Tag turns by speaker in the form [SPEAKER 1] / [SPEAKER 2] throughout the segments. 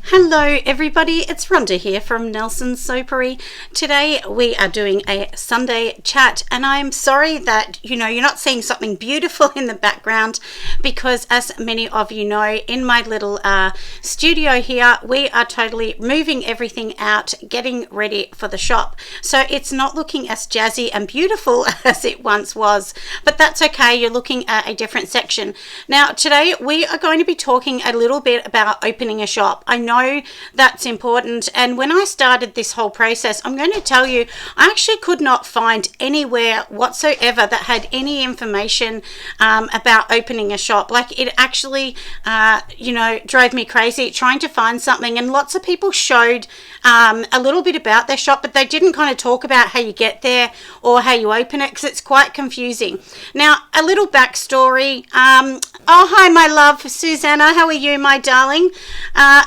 [SPEAKER 1] Hello everybody, it's Rhonda here from Nelson Soapery. Today we are doing a Sunday chat, and I'm sorry that you're not seeing something beautiful in the background, because as many of you know, in my little studio here, we are totally moving everything out, getting ready for the shop. So it's not looking as jazzy and beautiful as it once was, but that's okay. You're looking at a different section. Now today we are going to be talking a little bit about opening a shop. I know that's important, and when I started this whole process, I'm going to tell you, I actually could not find anywhere whatsoever that had any information about opening a shop. Like, it actually drove me crazy trying to find something, and lots of people showed a little bit about their shop, but they didn't kind of talk about how you get there or how you open it, because it's quite confusing. Now, a little backstory. Oh, hi, my love, Susanna. How are you, my darling?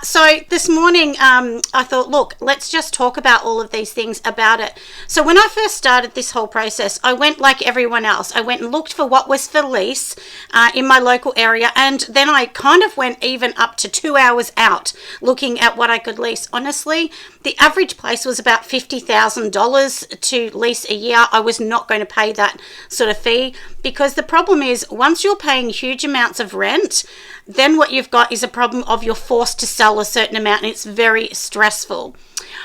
[SPEAKER 1] So this morning, I thought, look, let's just talk about all of these things about it. So when I first started this whole process, I went like everyone else. I went and looked for what was for lease in my local area, and then I kind of went even up to 2 hours out looking at what I could lease. Honestly, the average place was about $50,000 to lease a year. I was not going to pay that sort of fee, because the problem is, once you're paying huge amounts of rent, then what you've got is a problem of you're forced to sell a certain amount, and it's very stressful.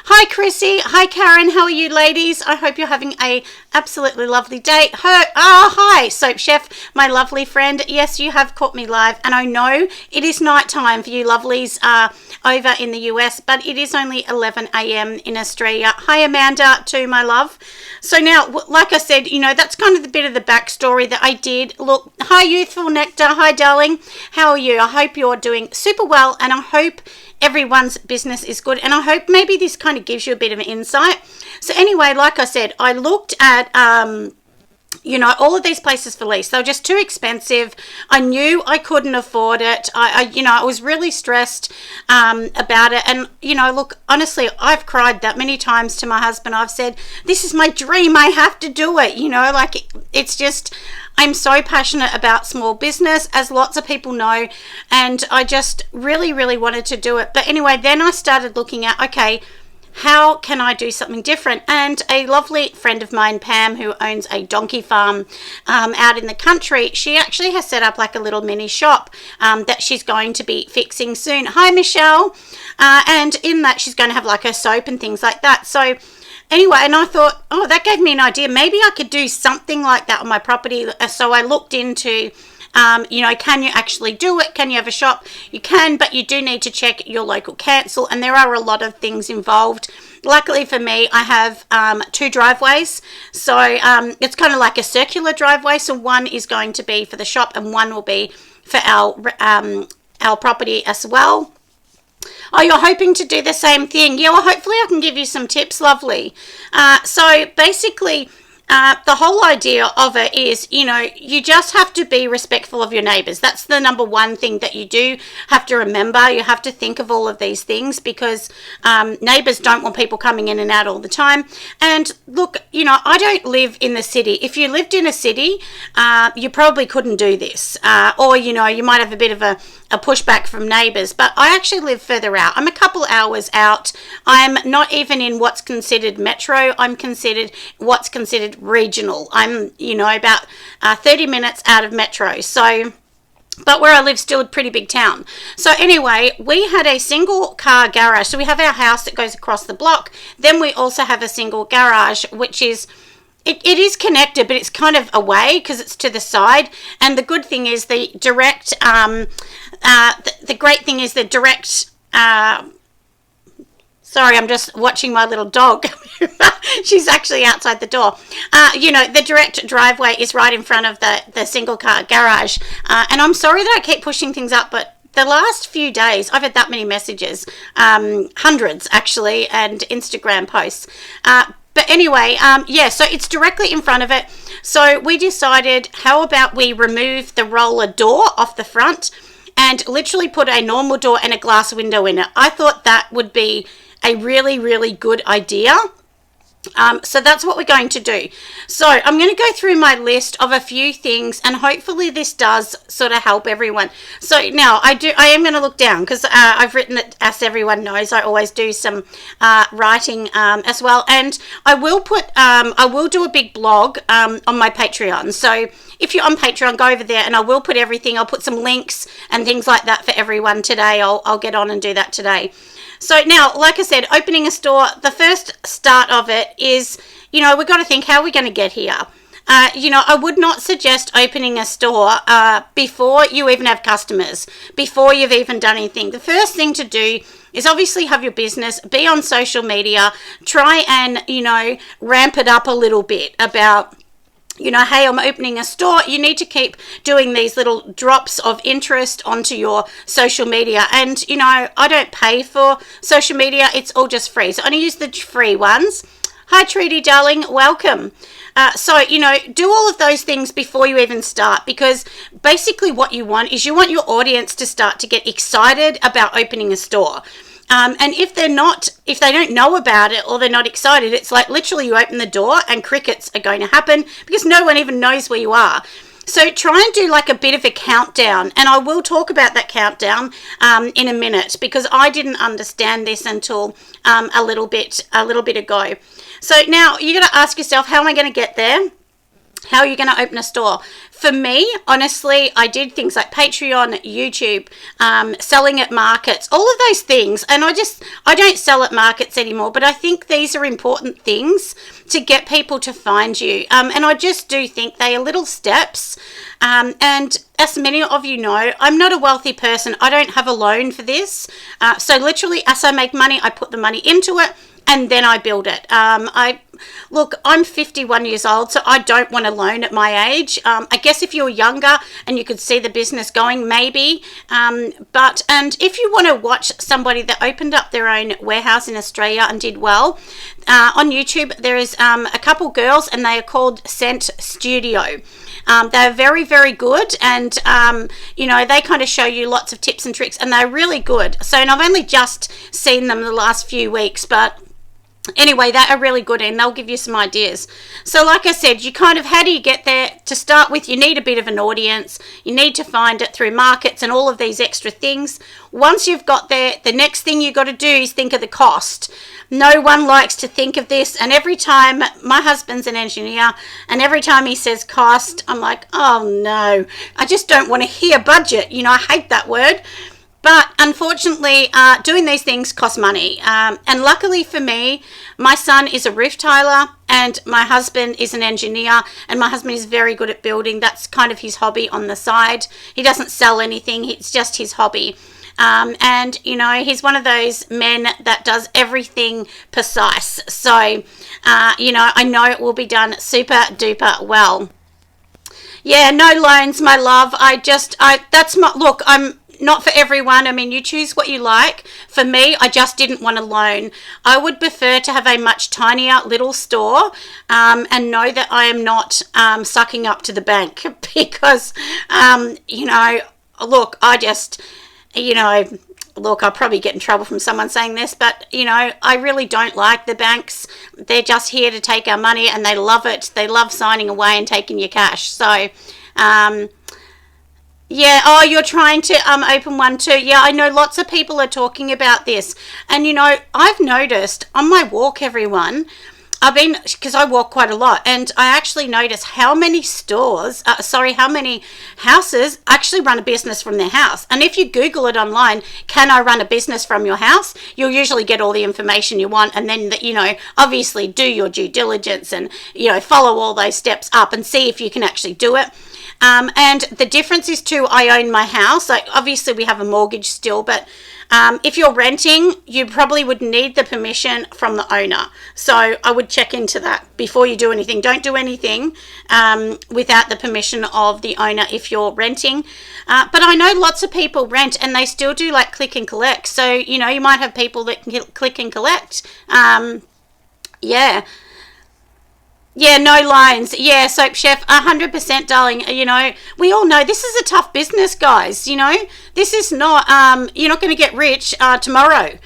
[SPEAKER 1] Hi Chrissy, hi Karen, how are you ladies? I hope you're having a absolutely lovely day. Hi Soap Chef, my lovely friend. Yes, you have caught me live, and I know it is night time for you lovelies over in the US, but it is only 11 a.m. in Australia. Hi Amanda too, my love. So now, like I said, that's kind of the bit of the backstory that I did. Look, hi Youthful Nectar, hi darling, how are you? I hope you're doing super well, and I hope everyone's business is good, and I hope maybe this kind of gives you a bit of an insight. So anyway, like I said, I looked at all of these places for lease. They were just too expensive. I knew I couldn't afford it. I was really stressed about it. And look, honestly, I've cried that many times to my husband. I've said, this is my dream, I have to do it. It's just, I'm so passionate about small business, as lots of people know, and I just really, really wanted to do it. But anyway, then I started looking at, okay, how can I do something different? And a lovely friend of mine, Pam, who owns a donkey farm out in the country, she actually has set up like a little mini shop that she's going to be fixing soon. Hi, Michelle. And in that, she's going to have like her soap and things like that. So anyway, and I thought, oh, that gave me an idea. Maybe I could do something like that on my property. So I looked into, can you actually do it? Can you have a shop? You can, but you do need to check your local council, and there are a lot of things involved. Luckily for me, I have 2 driveways. So it's kind of like a circular driveway. So one is going to be for the shop, and one will be for our property as well. Oh, you're hoping to do the same thing? Yeah, well, hopefully I can give you some tips, lovely. So basically, the whole idea of it is, you just have to be respectful of your neighbours. That's the number one thing that you do have to remember. You have to think of all of these things, because neighbours don't want people coming in and out all the time. And look, I don't live in the city. If you lived in a city, you probably couldn't do this. Or, you might have a bit of a pushback from neighbours. But I actually live further out. I'm a couple hours out. I'm not even in what's considered metro. I'm what's considered regional. I'm, about 30 minutes out of metro. So, but where I live, still a pretty big town. So anyway, we had a single car garage. So we have our house that goes across the block. Then we also have a single garage, which is, it is connected, but it's kind of away because it's to the side. And the good thing is the direct, the great thing is the direct, sorry, I'm just watching my little dog. She's actually outside the door. The direct driveway is right in front of the single car garage. And I'm sorry that I keep pushing things up, but the last few days, I've had that many messages, hundreds actually, and Instagram posts. But anyway, so it's directly in front of it. So we decided, how about we remove the roller door off the front and literally put a normal door and a glass window in it. I thought that would be a really, really good idea. So that's what we're going to do. So I'm going to go through my list of a few things, and hopefully this does sort of help everyone. So now I am going to look down because I've written it, as everyone knows, I always do some writing as well, and I will do a big blog on my Patreon. So if you're on Patreon, go over there, and I will put everything. I'll put some links and things like that for everyone today. I'll get on and do that today. So now, like I said, opening a store, the first start of it is, we've got to think, how are we going to get here? I would not suggest opening a store before you even have customers, before you've even done anything. The first thing to do is obviously have your business, be on social media, try and, ramp it up a little bit about, hey, I'm opening a store. You need to keep doing these little drops of interest onto your social media. And, I don't pay for social media. It's all just free. So I only use the free ones. Hi, Trudy, darling. Welcome. So, do all of those things before you even start, because basically what you want is you want your audience to start to get excited about opening a store. And if they don't know about it or they're not excited, it's like literally you open the door and crickets are going to happen because no one even knows where you are. So try and do like a bit of a countdown, and I will talk about that countdown in a minute, because I didn't understand this until a little bit ago. So now you got to ask yourself, how am I going to get there? How are you going to open a store? For me, honestly, I did things like Patreon, YouTube, selling at markets, all of those things. And I don't sell at markets anymore, but I think these are important things to get people to find you. And I just do think they are little steps. And as many of you know, I'm not a wealthy person. I don't have a loan for this. So literally, as I make money, I put the money into it, and then I build it. I'm 51 years old, so I don't want a loan at my age. I guess if you're younger and you could see the business going, maybe. And if you want to watch somebody that opened up their own warehouse in Australia and did well, on YouTube, there is a couple girls, and they are called Scent Studio. They're very, very good, and they kind of show you lots of tips and tricks, and they're really good. So, and I've only just seen them the last few weeks, but anyway, they are really good, and they'll give you some ideas. So like I said, how do you get there? To start with, you need a bit of an audience. You need to find it through markets and all of these extra things. Once you've got there, the next thing you got to do is think of the cost. No one likes to think of this, and every time, my husband's an engineer, and every time he says cost, I'm like, oh no, I just don't want to hear budget. I hate that word. But unfortunately, doing these things costs money. And luckily for me, my son is a roof tiler, and my husband is an engineer, and my husband is very good at building. That's kind of his hobby on the side. He doesn't sell anything. It's just his hobby. And he's one of those men that does everything precise. So, I know it will be done super duper well. Yeah, no loans, my love. I'm not for everyone. I mean, you choose what you like. For me, I just didn't want a loan. I would prefer to have a much tinier little store and know that I am not sucking up to the bank because, I'll probably get in trouble from someone saying this, but, I really don't like the banks. They're just here to take our money, and they love it. They love signing away and taking your cash. So, yeah, you're trying to open one too. Yeah, I know lots of people are talking about this. And, I've noticed on my walk, everyone, because I walk quite a lot, and I actually notice how many how many houses actually run a business from their house. And if you Google it online, can I run a business from your house? You'll usually get all the information you want, and then, obviously do your due diligence and, follow all those steps up and see if you can actually do it. And the difference is too, I own my house. Like, obviously we have a mortgage still, but if you're renting, you probably would need the permission from the owner. So I would check into that before you do anything. Don't do anything without the permission of the owner if you're renting. But I know lots of people rent, and they still do like click and collect. So, you might have people that can click and collect. Yeah. Yeah, no lines. Yeah, Soap Chef, 100%, darling. We all know this is a tough business, guys. This is not, you're not going to get rich tomorrow.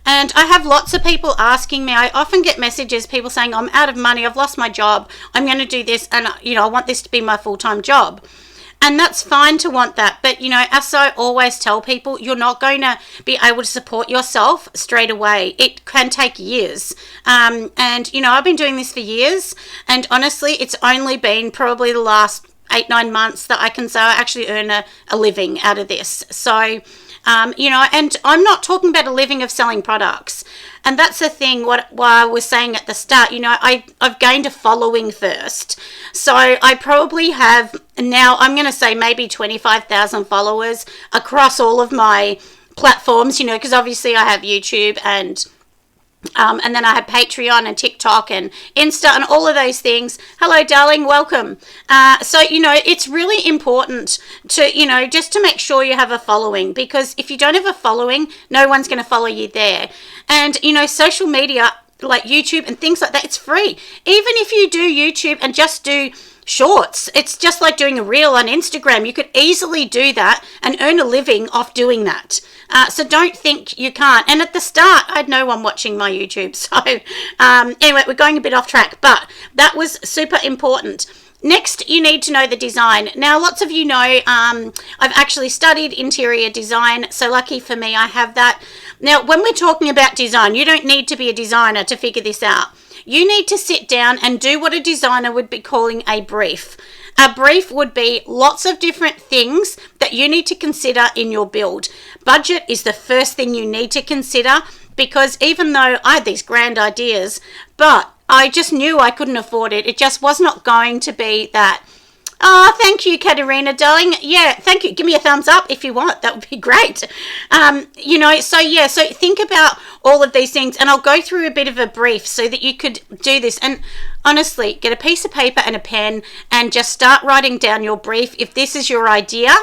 [SPEAKER 1] And I have lots of people asking me. I often get messages, people saying, I'm out of money, I've lost my job, I'm going to do this, and I want this to be my full-time job. And that's fine to want that. But, as I always tell people, you're not going to be able to support yourself straight away. It can take years. And, I've been doing this for years. And honestly, it's only been probably the last 8-9 months that I can say I actually earn a living out of this. So, and I'm not talking about a living of selling products. And that's the thing, what I was saying at the start, I've gained a following first. So I probably have now, I'm going to say maybe 25,000 followers across all of my platforms, because obviously I have YouTube and then I have Patreon and TikTok and Insta and all of those things. Hello, darling. Welcome. So, it's really important to, just to make sure you have a following, because if you don't have a following, no one's going to follow you there. And, social media like YouTube and things like that, it's free. Even if you do YouTube and just do shorts, it's just like doing a reel on Instagram. You could easily do that and earn a living off doing that. So don't think you can't. And at the start, I had no one watching my YouTube. So anyway, we're going a bit off track, but that was super important. Next, you need to know the design. Now, lots of you know I've actually studied interior design. So lucky for me, I have that. Now, when we're talking about design, you don't need to be a designer to figure this out. You need to sit down and do what a designer would be calling a brief. A brief would be lots of different things that you need to consider in your build. Budget is the first thing you need to consider, because even though I had these grand ideas, but I just knew I couldn't afford it. It just was not going to be that. Oh, thank you, Katerina, darling. Yeah, thank you. Give me a thumbs up if you want. That would be great. So think about all of these things, and I'll go through a bit of a brief so that you could do this. And honestly, get a piece of paper and a pen and just start writing down your brief if this is your idea.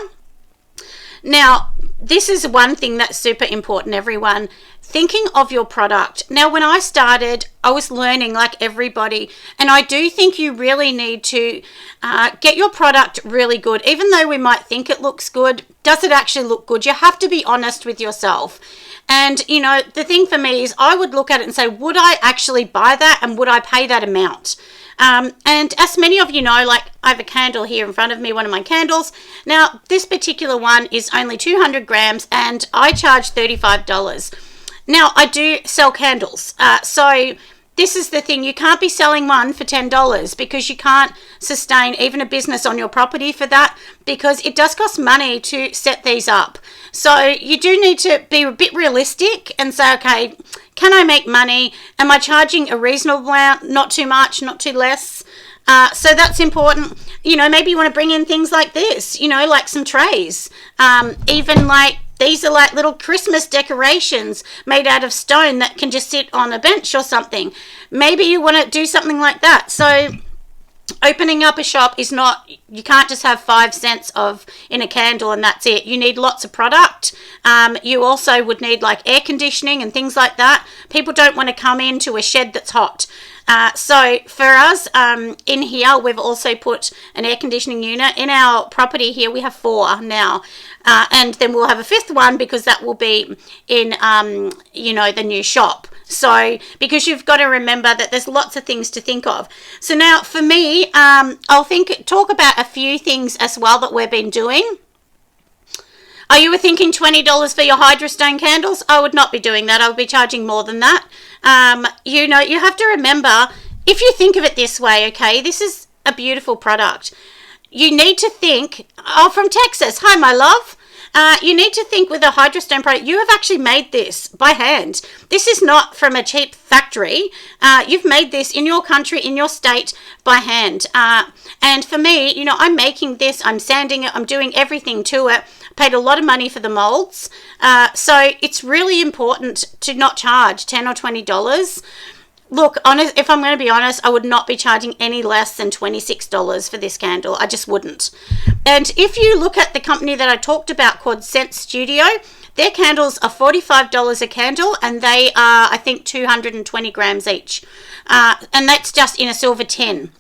[SPEAKER 1] Now, this is one thing that's super important, everyone. Thinking of your product. Now, when I started, I was learning like everybody, and I do think you really need to get your product really good. Even though we might think it looks good, does it actually look good? You have to be honest with yourself. And, the thing for me is I would look at it and say, would I actually buy that, and would I pay that amount? And as many of you know, like I have a candle here in front of me, one of my candles. Now, this particular one is only 200 grams, and I charge $35. Now, I do sell candles, so this is the thing. You can't be selling one for $10 because you can't sustain even a business on your property for that, because it does cost money to set these up. So you do need to be a bit realistic and say, okay, can I make money? Am I charging a reasonable amount? Not too much, not too less. So that's important. Maybe you want to bring in things like this, like some trays, even like these are like little Christmas decorations made out of stone that can just sit on a bench or something. Maybe you want to do something like that. So opening up a shop is not, you can't just have 5 cents in a candle and that's it. You need lots of product. You also would need like air conditioning and things like that. People don't want to come into a shed that's hot. So for us, in here, we've also put an air conditioning unit. In our property here, we have 4 now. And then we'll have a 5th one because that will be in, the new shop. So, because you've got to remember that there's lots of things to think of. So now for me, I'll talk about a few things as well that we've been doing. Are you thinking $20 for your hydrostone candles? I would not be doing that. I would be charging more than that. You have to remember, if you think of it this way, okay, this is a beautiful product. You need to think, from Texas. Hi, my love. You need to think with a hydrostone product, you have actually made this by hand. This is not from a cheap factory. You've made this in your country, in your state, by hand. And for me, I'm making this, I'm sanding it, I'm doing everything to it. Paid a lot of money for the molds. So it's really important to not charge $10 or $20. Look, if I'm going to be honest, I would not be charging any less than $26 for this candle. I just wouldn't. And if you look at the company that I talked about called Scent Studio, their candles are $45 a candle, and they are, I think, 220 grams each. And that's just in a silver tin.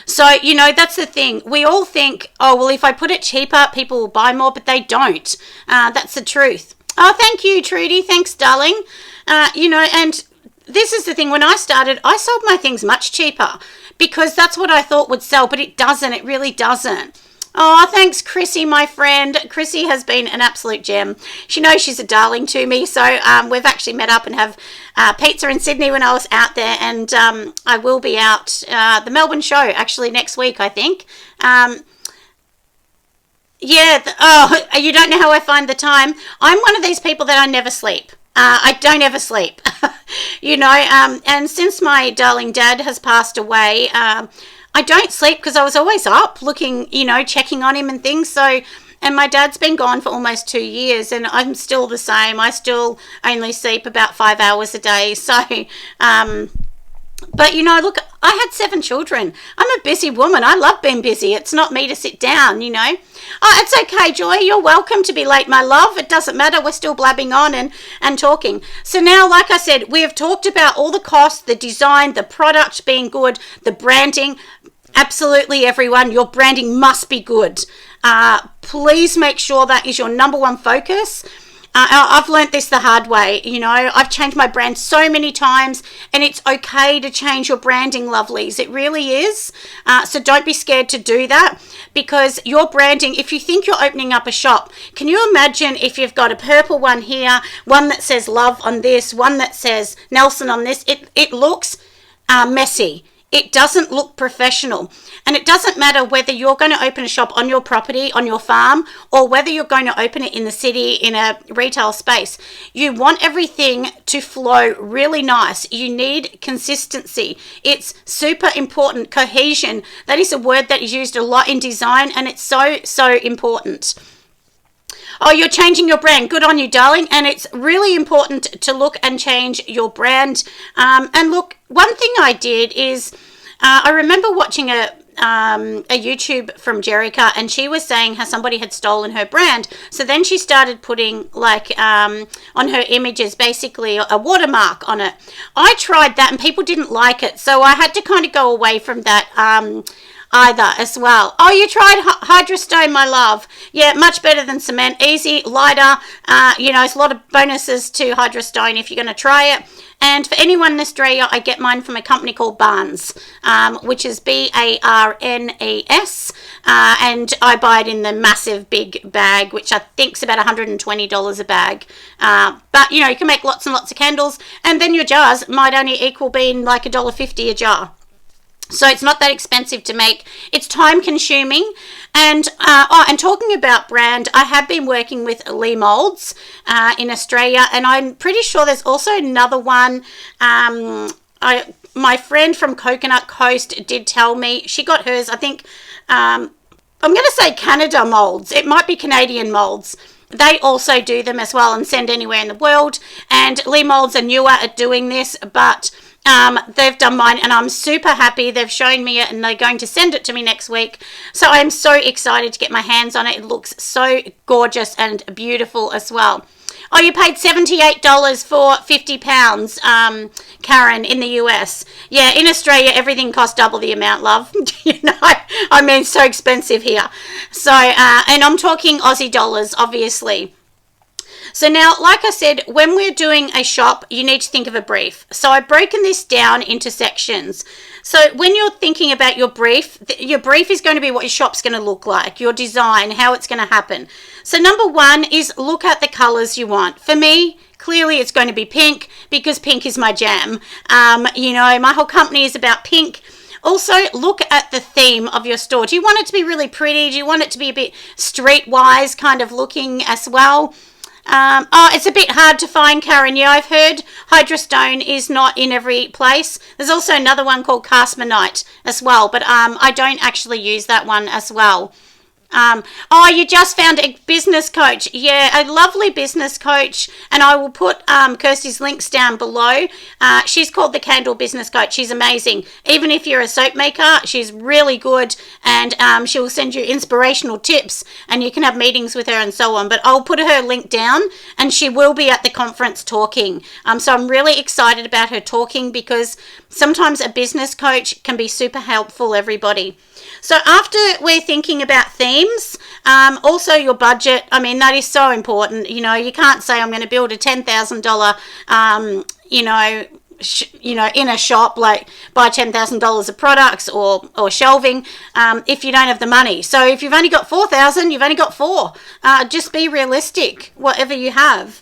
[SPEAKER 1] So, that's the thing. We all think, oh, well, if I put it cheaper, people will buy more, but they don't. That's the truth. Oh, thank you, Trudy. Thanks, darling. And this is the thing. When I started, I sold my things much cheaper because that's what I thought would sell, but it doesn't. It really doesn't. Oh, thanks, Chrissy, my friend. Chrissy has been an absolute gem. She knows she's a darling to me, so we've actually met up and have pizza in Sydney when I was out there, and I will be out the Melbourne show actually next week, I think. You don't know how I find the time. I'm one of these people that I never sleep. I don't ever sleep, and since my darling dad has passed away, I don't sleep because I was always up looking, checking on him and things. So, and my dad's been gone for almost 2 years and I'm still the same. I still only sleep about 5 hours a day. So, but look, I had 7 children. I'm a busy woman. I love being busy. It's not me to sit down, Oh, it's okay, Joy. You're welcome to be late, my love. It doesn't matter. We're still blabbing on and talking. So now, like I said, we have talked about all the costs, the design, the product being good, the branding. Absolutely, everyone. Your branding must be good. Please make sure that is your number one focus. I've learnt this the hard way. I've changed my brand so many times, and it's okay to change your branding, lovelies. It really is. So don't be scared to do that, because your branding, if you think you're opening up a shop, can you imagine if you've got a purple one here, one that says love on this, one that says Nelson on this? It looks messy. It doesn't look professional. And it doesn't matter whether you're going to open a shop on your property, on your farm, or whether you're going to open it in the city in a retail space. You want everything to flow really nice. You need consistency. It's super important. Cohesion. That is a word that is used a lot in design, and it's so, so important. Oh, you're changing your brand. Good on you, darling. And it's really important to look and change your brand. And look, one thing I did is I remember watching a YouTube from Jerica, and she was saying how somebody had stolen her brand. So then she started putting on her images basically a watermark on it. I tried that and people didn't like it. So I had to kind of go away from that either as well. Oh, you tried Hydrostone, my love. Yeah, much better than cement. Easy, lighter. There's a lot of bonuses to Hydrostone if you're going to try it. And for anyone in Australia, I get mine from a company called Barnes, which is Barnes. And I buy it in the massive big bag, which I think is about $120 a bag. But, you can make lots and lots of candles. And then your jars might only equal being like $1.50 a jar. So it's not that expensive to make. It's time consuming. And and talking about brand, I have been working with Lee Molds in Australia, and I'm pretty sure there's also another one. My friend from Coconut Coast did tell me she got hers. I think I'm going to say Canada Molds. It might be Canadian Molds. They also do them as well and send anywhere in the world. And Lee Molds are newer at doing this, but they've done mine and I'm super happy. They've shown me it and they're going to send it to me next week. So I'm so excited to get my hands on it. It looks so gorgeous and beautiful as well. Oh, you paid $78 for 50 pounds, Karen, in the US. Yeah, in Australia, everything costs double the amount, love. It's so expensive here. So, and I'm talking Aussie dollars, obviously. So now, like I said, when we're doing a shop, you need to think of a brief. So I've broken this down into sections. So when you're thinking about your brief is going to be what your shop's going to look like, your design, how it's going to happen. So number one is look at the colors you want. For me, clearly it's going to be pink because pink is my jam. My whole company is about pink. Also, look at the theme of your store. Do you want it to be really pretty? Do you want it to be a bit streetwise kind of looking as well? It's a bit hard to find, Karen. Yeah, I've heard Hydrostone is not in every place. There's also another one called Castmanite as well, but I don't actually use that one as well. You just found a business coach. Yeah, a lovely business coach, and I will put Kirsty's links down below. She's called the Candle Business Coach. She's amazing. Even if you're a soap maker, she's really good, and she will send you inspirational tips, and you can have meetings with her and so on. But I'll put her link down, and she will be at the conference talking. So I'm really excited about her talking because sometimes a business coach can be super helpful, everybody. So after we're thinking about theme, themes. Also your budget. I mean, that is so important. You know, you can't say I'm going to build a $10,000, in a shop, like buy $10,000 of products or shelving, if you don't have the money. So if you've only got 4,000, you've only got 4. Just be realistic, whatever you have.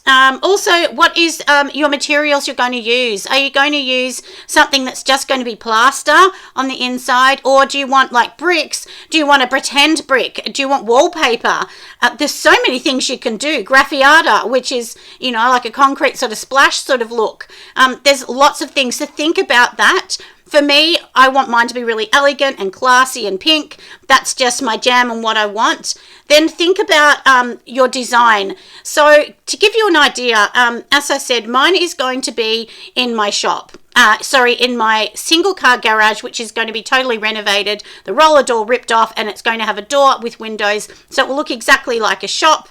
[SPEAKER 1] Also, what is your materials you're going to use? Are you going to use something that's just going to be plaster on the inside, or do you want like bricks? Do you want a pretend brick? Do you want wallpaper? There's so many things you can do. Graffiata, which is, you know, like a concrete sort of splash sort of look. There's lots of things to think about that. For me, I want mine to be really elegant and classy and pink. That's just my jam and what I want. Then think about your design. So to give you an idea, as I said, mine is going to be in my shop. In my single car garage, which is going to be totally renovated, the roller door ripped off, and it's going to have a door with windows. So it will look exactly like a shop.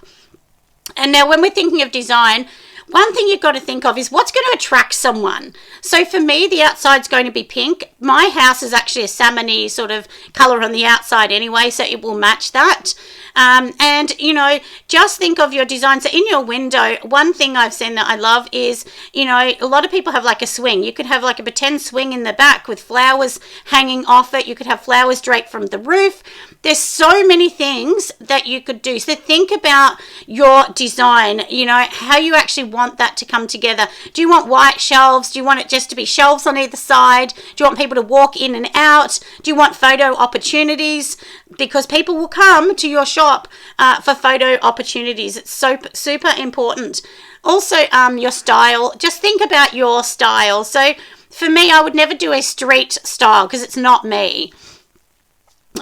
[SPEAKER 1] And now when we're thinking of design, one thing you've got to think of is what's going to attract someone. So for me, the outside's going to be pink. My house is actually a salmon-y sort of colour on the outside anyway, so it will match that. And, you know, just think of your design. So in your window, one thing I've seen that I love is, you know, a lot of people have like a swing. You could have like a pretend swing in the back with flowers hanging off it. You could have flowers draped from the roof. There's so many things that you could do. So think about your design, you know, how you actually want that to come together. Do you want white shelves? Do you want it just to be shelves on either side? Do you want people to walk in and out? Do you want photo opportunities? Because people will come to your shop for photo opportunities. It's so super important. Also, your style. Just think about your style. So for me, I would never do a street style because it's not me.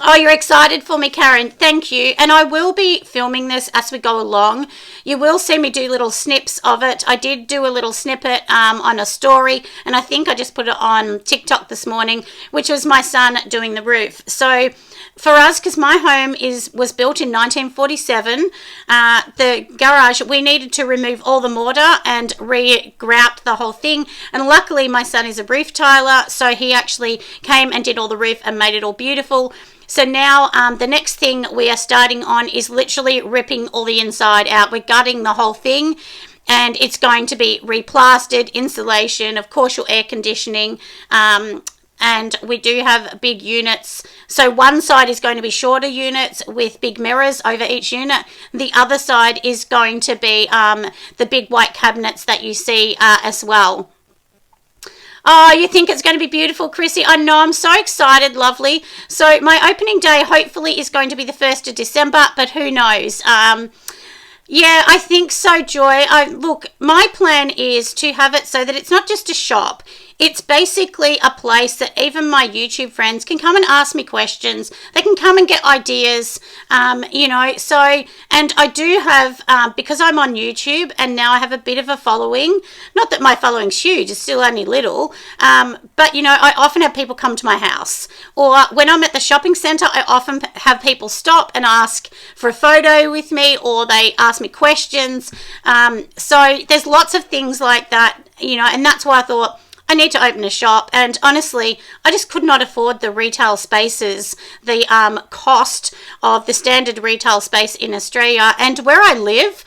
[SPEAKER 1] Oh, you're excited for me, Karen. Thank you. And I will be filming this as we go along. You will see me do little snips of it. I did do a little snippet on a story, and I think I just put it on TikTok this morning, which was my son doing the roof. So for us, because my home was built in 1947, the garage, we needed to remove all the mortar and re-grout the whole thing. And luckily, my son is a roof tiler, so he actually came and did all the roof and made it all beautiful. So now the next thing we are starting on is literally ripping all the inside out. We're gutting the whole thing, and it's going to be replastered, insulation, of course your air conditioning, and we do have big units. So one side is going to be shorter units with big mirrors over each unit. The other side is going to be the big white cabinets that you see as well. Oh, you think it's going to be beautiful, Chrissy? I know, I'm so excited, lovely. So my opening day hopefully is going to be the 1st of December, but who knows? Yeah, I think so, Joy. Look, my plan is to have it so that it's not just a shop. It's basically a place that even my YouTube friends can come and ask me questions. They can come and get ideas, you know. So, and I do have, because I'm on YouTube and now I have a bit of a following, not that my following's huge, it's still only little, but, you know, I often have people come to my house. Or when I'm at the shopping centre, I often have people stop and ask for a photo with me, or they ask me questions. So there's lots of things like that, you know, and that's why I thought, I need to open a shop. And honestly, I just could not afford the retail spaces, the cost of the standard retail space in Australia. And where I live,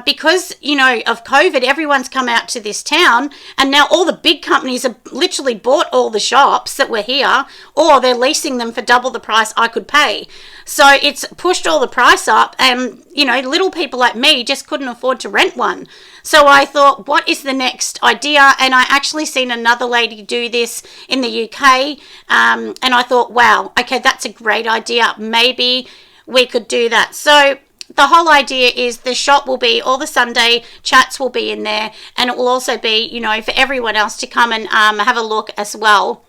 [SPEAKER 1] because, you know, of COVID, everyone's come out to this town, and now all the big companies have literally bought all the shops that were here, or they're leasing them for double the price I could pay. So it's pushed all the price up, and, you know, little people like me just couldn't afford to rent one. So I thought, what is the next idea? And I actually seen another lady do this in the UK, and I thought, wow, okay, that's a great idea. Maybe we could do that. So the whole idea is the shop will be, all the Sunday chats will be in there, and it will also be, you know, for everyone else to come and have a look as well.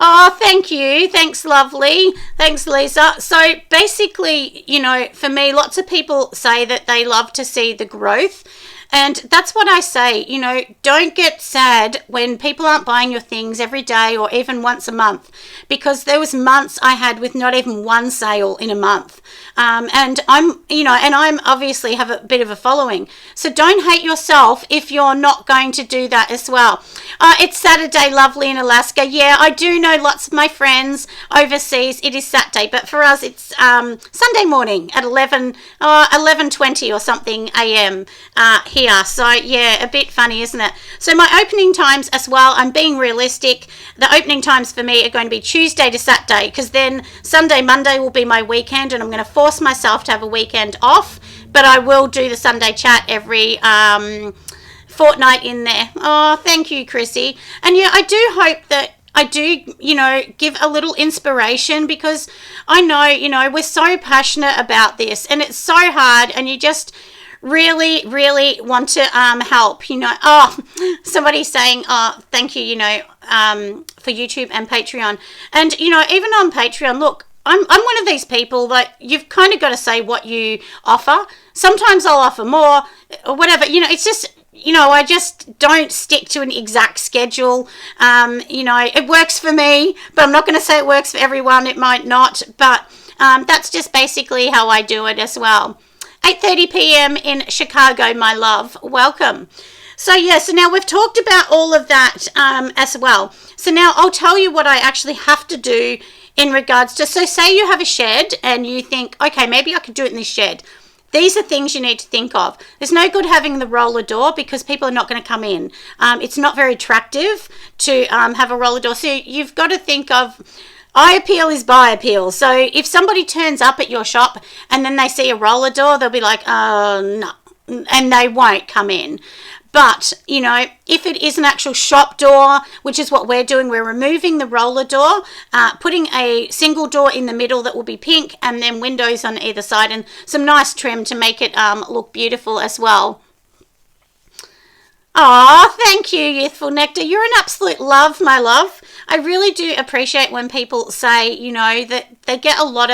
[SPEAKER 1] Oh, thank you. Thanks, lovely. Thanks, Lisa. So basically, you know, for me, lots of people say that they love to see the growth. And that's what I say, you know, don't get sad when people aren't buying your things every day or even once a month, because there was months I had with not even one sale in a month. And I'm obviously have a bit of a following. So don't hate yourself if you're not going to do that as well. It's Saturday, lovely, in Alaska. Yeah, I do know lots of my friends overseas. It is Saturday, but for us it's Sunday morning at 11:20 or something a.m. Here. So yeah, a bit funny, isn't it? So my opening times as well, I'm being realistic. The opening times for me are going to be Tuesday to Saturday, because then Sunday, Monday will be my weekend, and I'm going to force myself to have a weekend off. But I will do the Sunday chat every fortnight in there. Oh, thank you, Chrissy. And yeah, I do hope that I do, you know, give a little inspiration, because I know, you know, we're so passionate about this and it's so hard, and you just really, really want to help, you know. Oh, somebody's saying, oh, thank you, you know, for YouTube and Patreon. And, you know, even on Patreon, look, I'm one of these people that you've kind of got to say what you offer. Sometimes I'll offer more or whatever, you know. It's just, you know, I just don't stick to an exact schedule. You know, it works for me, but I'm not going to say it works for everyone. It might not, but that's just basically how I do it as well. 8:30 p.m. in Chicago, my love. Welcome. So yeah, so now we've talked about all of that as well. So now I'll tell you what I actually have to do in regards to, so say you have a shed and you think, okay, maybe I could do it in this shed. These are things you need to think of. There's no good having the roller door, because people are not going to come in. It's not very attractive to have a roller door. So you've got to think of, eye appeal is buy appeal. So if somebody turns up at your shop and then they see a roller door, they'll be like, oh, no, and they won't come in. But, you know, if it is an actual shop door, which is what we're doing, we're removing the roller door, putting a single door in the middle that will be pink, and then windows on either side and some nice trim to make it look beautiful as well. Oh, thank you, Youthful Nectar. You're an absolute love, my love. I really do appreciate when people say, you know, that they get a lot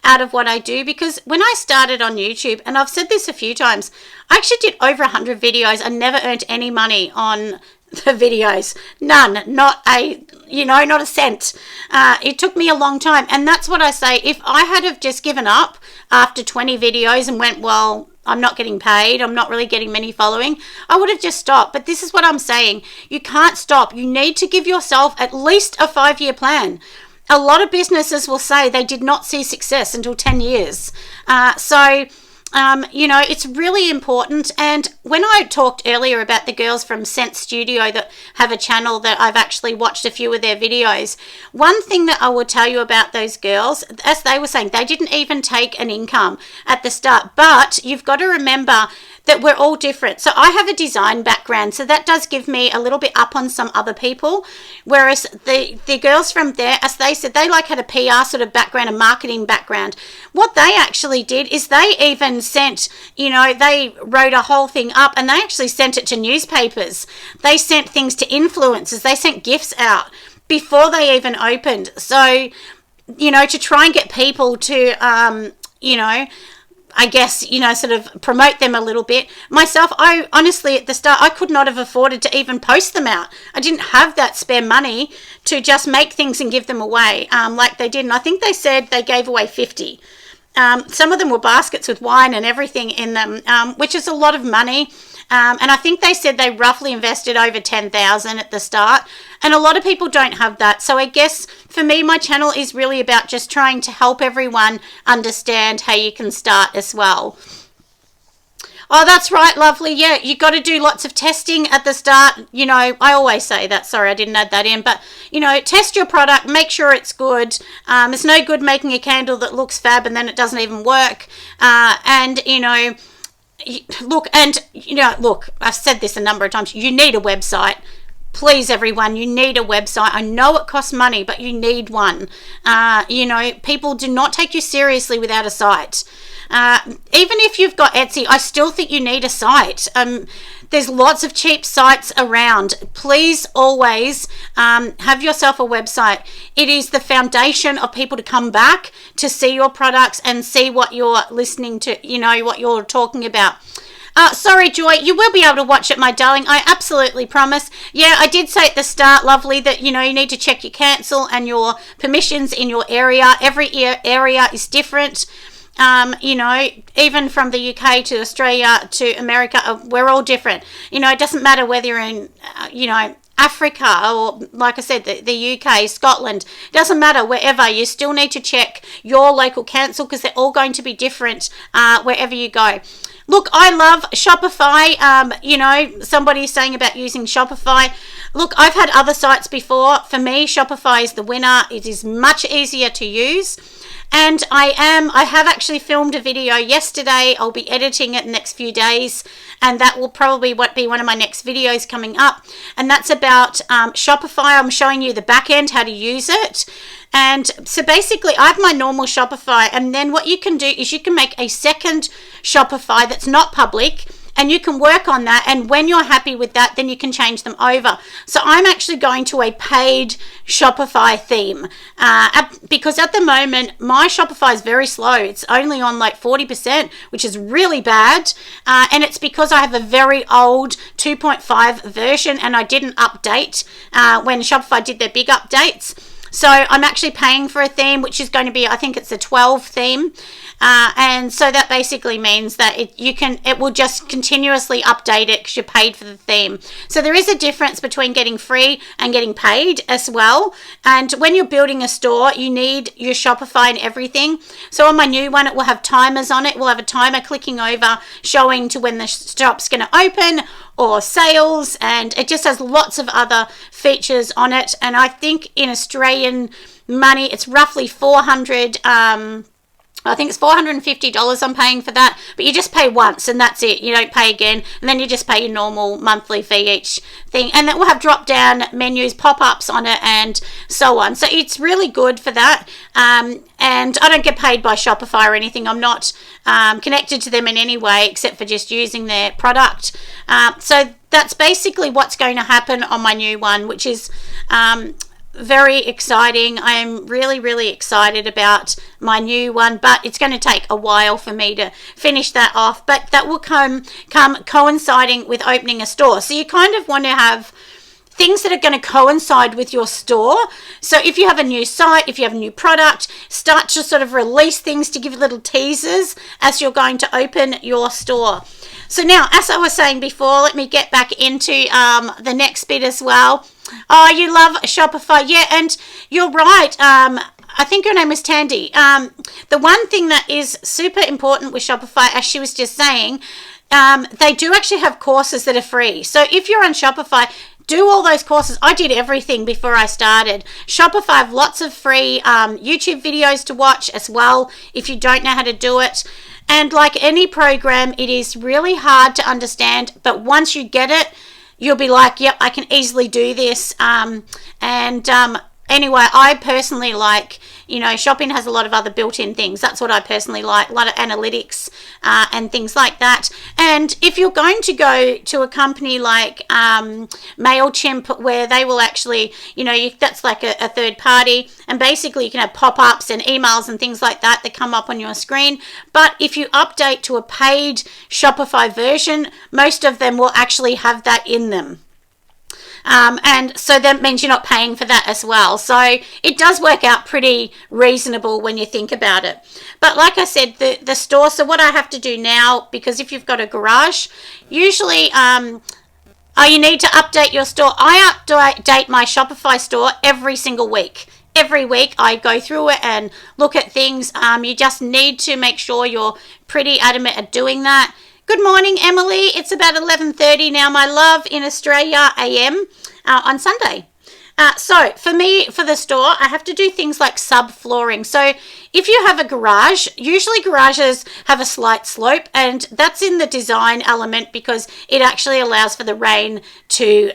[SPEAKER 1] out of what I do, because when I started on YouTube, and I've said this a few times, I actually did over 100 videos. I never earned any money on the videos. None. Not a cent. It took me a long time. And that's what I say. If I had have just given up after 20 videos and went, well, I'm not getting paid, I'm not really getting many following, I would have just stopped. But this is what I'm saying. You can't stop. You need to give yourself at least a 5-year plan. A lot of businesses will say they did not see success until 10 years. You know, it's really important. And when I talked earlier about the girls from Scent Studio that have a channel that I've actually watched a few of their videos, one thing that I will tell you about those girls, as they were saying, they didn't even take an income at the start. But you've got to remember that we're all different. So I have a design background, so that does give me a little bit up on some other people. Whereas the girls from there, as they said, they like had a PR sort of background, a marketing background. What they actually did is they even sent, you know, they wrote a whole thing up and they actually sent it to newspapers. They sent things to influencers. They sent gifts out before they even opened. So, you know, to try and get people to, you know, I guess, you know, sort of promote them a little bit. Myself, I honestly, at the start, I could not have afforded to even post them out. I didn't have that spare money to just make things and give them away like they did. And I think they said they gave away 50. Some of them were baskets with wine and everything in them, which is a lot of money. And I think they said they roughly invested over 10,000 at the start. And a lot of people don't have that. So I guess for me, my channel is really about just trying to help everyone understand how you can start as well. Oh, that's right, lovely. Yeah, you got to do lots of testing at the start. You know, I always say that. Sorry, I didn't add that in. But, you know, test your product. Make sure it's good. It's no good making a candle that looks fab and then it doesn't even work. And, you know, look, I've said this a number of times. You need a website. Please, everyone, you need a website. I know it costs money, but you need one. You know, people do not take you seriously without a site. Even if you've got Etsy, I still think you need a site. There's lots of cheap sites around. Please always have yourself a website. It is the foundation of people to come back to see your products and see what you're listening to, you know, what you're talking about. Sorry, Joy, you will be able to watch it, my darling. I absolutely promise. Yeah, I did say at the start, lovely, that, you need to check your cancel and your permissions in your area. Every area is different. Even from the UK to Australia to America, we're all different. It doesn't matter whether you're in, Africa or, like I said, the UK, Scotland. It doesn't matter, wherever. You still need to check your local council because they're all going to be different wherever you go. Look, I love Shopify. Somebody's saying about using Shopify. Look, I've had other sites before. For me, Shopify is the winner. It is much easier to use. And I have actually filmed a video yesterday. I'll be editing it in the next few days, and that will probably be one of my next videos coming up. And that's about Shopify. I'm showing you the back end, how to use it. And so basically, I have my normal Shopify, and then what you can do is you can make a second Shopify that's not public, and you can work on that, and when you're happy with that, then you can change them over. So I'm actually going to a paid Shopify theme because at the moment my Shopify is very slow. It's only on like 40%, which is really bad, and it's because I have a very old 2.5 version and I didn't update when Shopify did their big updates. So I'm actually paying for a theme, which is going to be, I think it's a 12 theme. And so that basically means that it will just continuously update it because you paid for the theme. So there is a difference between getting free and getting paid as well. And when you're building a store, you need your Shopify and everything. So on my new one, it will have timers on it. We'll have a timer clicking over showing to when the shop's going to open or sales. And it just has lots of other features on it. And I think in Australian money, it's roughly I think it's $450 I'm paying for that, but you just pay once and that's it. You don't pay again, and then you just pay your normal monthly fee each thing. And that will have drop-down menus, pop-ups on it, and so on. So it's really good for that. And I don't get paid by Shopify or anything. I'm not connected to them in any way except for just using their product. So that's basically what's going to happen on my new one, which is very exciting. I am really, really excited about my new one, but it's going to take a while for me to finish that off. But that will come coinciding with opening a store. So you kind of want to have things that are going to coincide with your store. So if you have a new site, if you have a new product, start to sort of release things to give little teasers as you're going to open your store. So now, as I was saying before, let me get back into the next bit as well. Oh, you love Shopify. Yeah, and you're right. I think your name is Tandy. The one thing that is super important with Shopify, as she was just saying, they do actually have courses that are free. So if you're on Shopify, do all those courses. I did everything before I started. Shopify have lots of free YouTube videos to watch as well if you don't know how to do it. And like any program, it is really hard to understand, but once you get it, you'll be like, yep, I can easily do this. Anyway, I personally like, shopping has a lot of other built-in things. That's what I personally like, a lot of analytics and things like that. And if you're going to go to a company like MailChimp, where they will actually, that's like a third party, and basically you can have pop-ups and emails and things like that that come up on your screen. But if you update to a paid Shopify version, most of them will actually have that in them. And so that means you're not paying for that as well. So it does work out pretty reasonable when you think about it. But like I said, the store, so what I have to do now, because if you've got a garage, usually you need to update your store. I update my Shopify store every single week. Every week I go through it and look at things. You just need to make sure you're pretty adamant at doing that. Good morning, Emily. It's about 11:30 now, my love, in Australia AM on Sunday. So for me, for the store, I have to do things like subflooring. So if you have a garage, usually garages have a slight slope, and that's in the design element because it actually allows for the rain to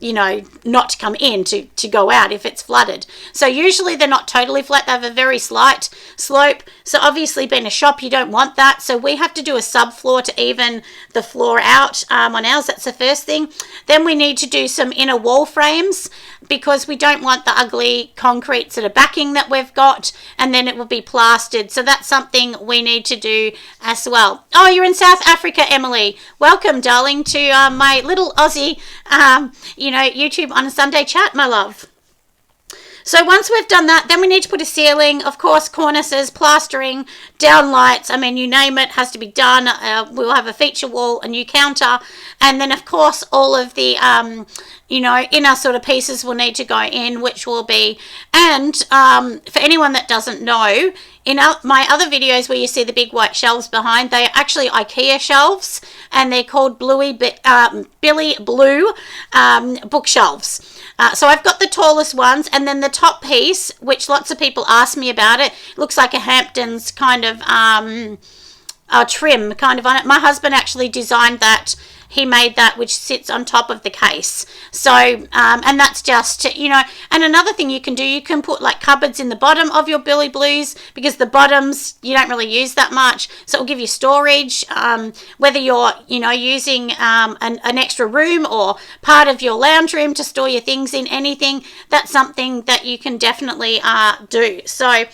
[SPEAKER 1] not to come in, to go out if it's flooded. So usually they're not totally flat. They have a very slight slope. So obviously being a shop, you don't want that. So we have to do a subfloor to even the floor out on ours. That's the first thing. Then we need to do some inner wall frames because we don't want the ugly concrete sort of backing that we've got, and then it will be plastered. So that's something we need to do as well. Oh, you're in South Africa, Emily. Welcome, darling, to my little Aussie, YouTube on a Sunday chat, my love. So once we've done that, then we need to put a ceiling, of course, cornices, plastering, down lights. I mean, you name it, has to be done. We'll have a feature wall, a new counter, and then, of course, all of the, inner sort of pieces will need to go in, which will be, and for anyone that doesn't know, in my other videos where you see the big white shelves behind, they are actually IKEA shelves, and they're called Billy Blue bookshelves. So I've got the tallest ones, and then the top piece, which lots of people ask me about it, looks like a Hamptons kind of trim kind of on it. My husband actually designed that. He made that, which sits on top of the case. So, and that's just, and another thing you can do, you can put like cupboards in the bottom of your Billy Blues, because the bottoms, you don't really use that much. So it'll give you storage, whether you're, using an extra room or part of your lounge room to store your things in, anything, that's something that you can definitely do. So,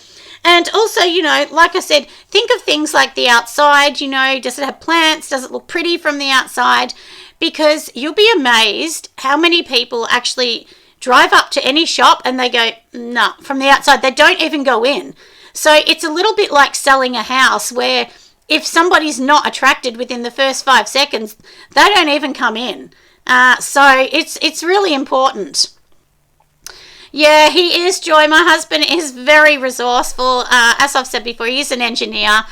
[SPEAKER 1] and also, like I said, think of things like the outside, does it have plants? Does it look pretty from the outside? Because you'll be amazed how many people actually drive up to any shop and they go, no, from the outside. They don't even go in. So it's a little bit like selling a house where if somebody's not attracted within the first 5 seconds, they don't even come in. So it's really important. Yeah, he is, Joy. My husband is very resourceful. As I've said before, he's an engineer.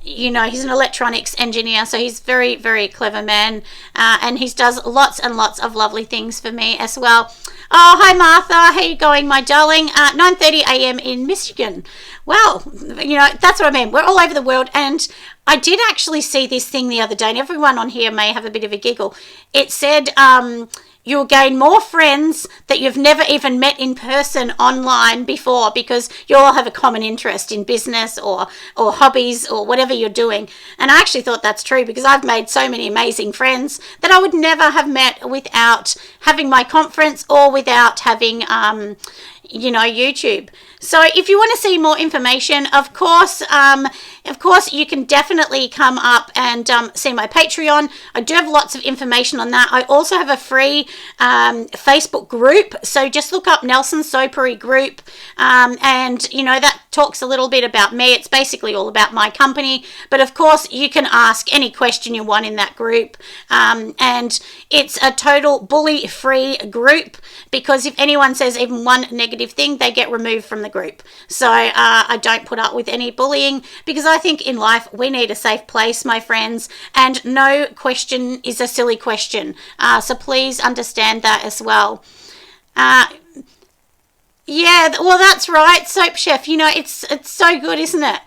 [SPEAKER 1] He's an electronics engineer, so he's very, very clever man. And he does lots and lots of lovely things for me as well. Oh, hi, Martha. How you going, my darling? 9:30 a.m. in Michigan. Well, that's what I mean. We're all over the world. And I did actually see this thing the other day, and everyone on here may have a bit of a giggle. It said, you'll gain more friends that you've never even met in person online before, because you all have a common interest in business or hobbies or whatever you're doing. And I actually thought that's true, because I've made so many amazing friends that I would never have met without having my conference or without having YouTube. So if you want to see more information, of course, you can definitely come up and see my Patreon. I do have lots of information on that. I also have a free Facebook group. So just look up Nelson Soapery group, and that talks a little bit about me. It's basically all about my company. But of course, you can ask any question you want in that group, and it's a total bully-free group, because if anyone says even one negative thing, they get removed from the group. So I don't put up with any bullying, because I think in life we need a safe place, my friends, and no question is a silly question. So please understand that as well. Yeah, well, that's right, Soap Chef. It's so good, isn't it?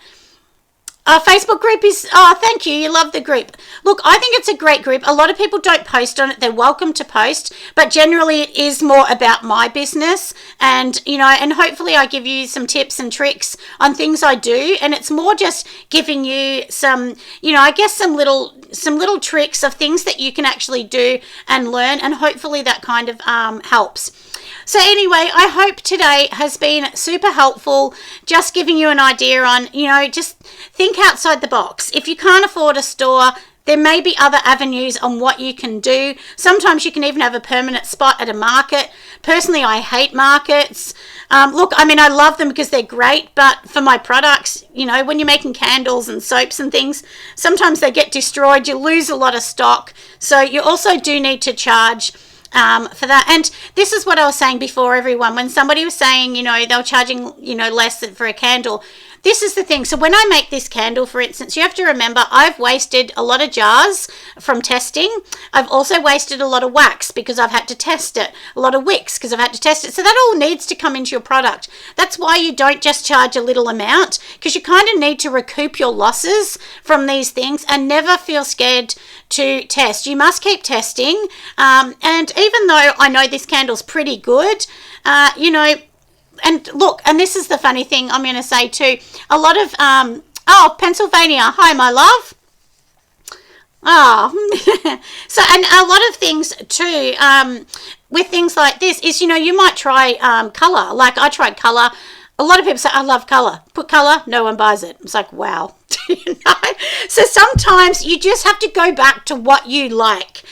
[SPEAKER 1] Our Facebook group is, thank you. You love the group. Look, I think it's a great group. A lot of people don't post on it. They're welcome to post, but generally it is more about my business, and, and hopefully I give you some tips and tricks on things I do. And it's more just giving you some, I guess some little tricks of things that you can actually do and learn. And hopefully that kind of helps. So anyway, I hope today has been super helpful, just giving you an idea on, just think outside the box. If you can't afford a store, there may be other avenues on what you can do. Sometimes you can even have a permanent spot at a market. Personally, I hate markets. Look, I love them because they're great, but for my products, when you're making candles and soaps and things, sometimes they get destroyed. You lose a lot of stock. So you also do need to charge for that. And this is what I was saying before, everyone. When somebody was saying, they were charging, less for a candle, this is the thing. So when I make this candle, for instance, you have to remember I've wasted a lot of jars from testing. I've also wasted a lot of wax because I've had to test it. A lot of wicks because I've had to test it. So that all needs to come into your product. That's why you don't just charge a little amount, because you kind of need to recoup your losses from these things and never feel scared to test. You must keep testing. And even though I know this candle's pretty good, you know, and look, and this is the funny thing I'm going to say too. A lot of, Pennsylvania. Hi, my love. Oh, so, and a lot of things too, with things like this is, you know, you might try color. Like I tried color. A lot of people say, I love color. Put color, no one buys it. It's like, wow. You know? So sometimes you just have to go back to what you like.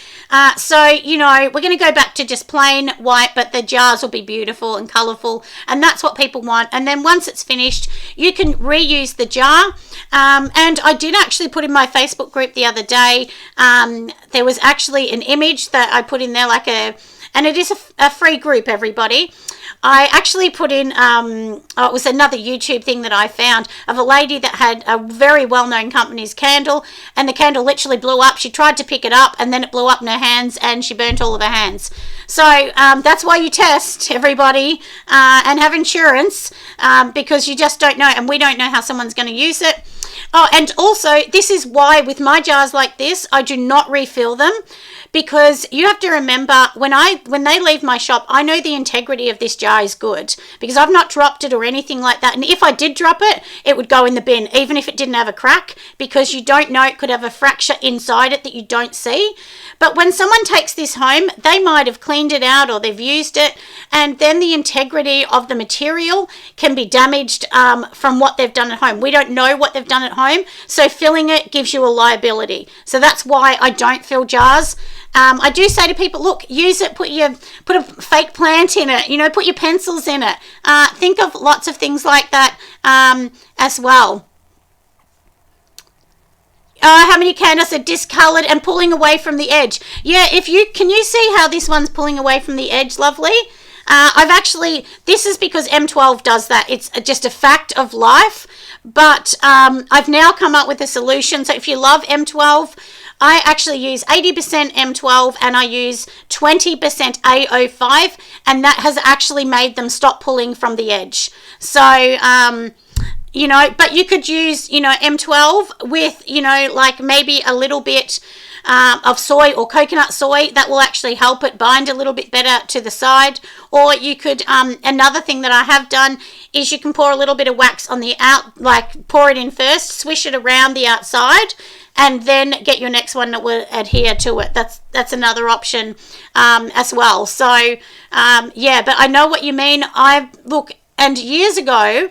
[SPEAKER 1] So, you know, we're going to go back to just plain white, but the jars will be beautiful and colourful, and that's what people want. And then once it's finished, you can reuse the jar. And I did actually put in my Facebook group the other day, there was actually an image that I put in there, and it is a free group, everybody. I actually put in, it was another YouTube thing that I found of a lady that had a very well-known company's candle, and the candle literally blew up. She tried to pick it up, and then it blew up in her hands, and she burnt all of her hands. So that's why you test, everybody, and have insurance, because you just don't know, and we don't know how someone's going to use it. Oh, and also, this is why with my jars like this, I do not refill them, because you have to remember when they leave my shop, I know the integrity of this jar is good because I've not dropped it or anything like that. And if I did drop it, it would go in the bin, even if it didn't have a crack, because you don't know, it could have a fracture inside it that you don't see. But when someone takes this home, they might have cleaned it out or they've used it, and then the integrity of the material can be damaged from what they've done at home. We don't know what they've done at home, so filling it gives you a liability. So that's why I don't fill jars. I do say to people, look, use it, put a fake plant in it, you know, put your pencils in it. Think of lots of things like that as well. How many candles are discolored and pulling away from the edge? Yeah, can you see how this one's pulling away from the edge, lovely? This is because M12 does that. It's just a fact of life. But I've now come up with a solution. So if you love M12, I actually use 80% M12 and I use 20% A05, and that has actually made them stop pulling from the edge. So, you know, but you could use, you know, M12 with, you know, like maybe a little bit of soy or coconut soy. That will actually help it bind a little bit better to the side. Or you could, another thing that I have done is you can pour a little bit of wax on the like pour it in first, swish it around the outside, and then get your next one that will adhere to it. That's another option as well. So yeah, but I know what you mean. And years ago,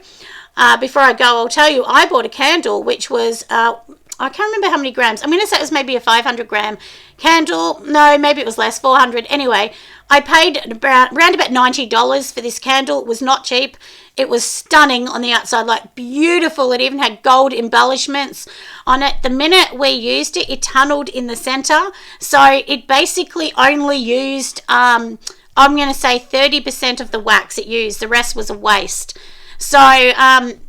[SPEAKER 1] before I go, I'll tell you, I bought a candle which was I can't remember how many grams. I'm going to say it was maybe a 500 gram candle. No, maybe it was less, 400. Anyway, I paid around about $90 for this candle. It was not cheap. It was stunning on the outside, like beautiful. It even had gold embellishments on it. The minute we used it, it tunneled in the center. So it basically only used, I'm going to say 30% of the wax it used. The rest was a waste. So,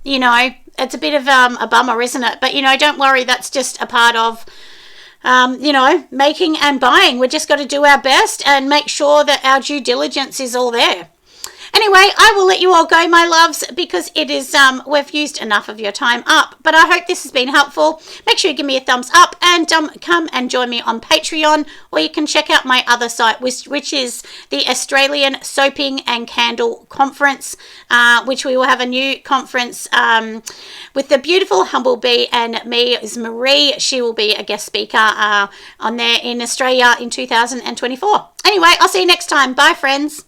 [SPEAKER 1] you know, it's a bit of a bummer, isn't it? But, you know, don't worry. That's just a part of, you know, making and buying. We just got to do our best and make sure that our due diligence is all there. Anyway, I will let you all go, my loves, because it is, we've used enough of your time up. But I hope this has been helpful. Make sure you give me a thumbs up and come and join me on Patreon, or you can check out my other site, which is the Australian Soaping and Candle Conference, which we will have a new conference with the beautiful Humblebee and me is Marie. She will be a guest speaker on there in Australia in 2024. Anyway, I'll see you next time. Bye, friends.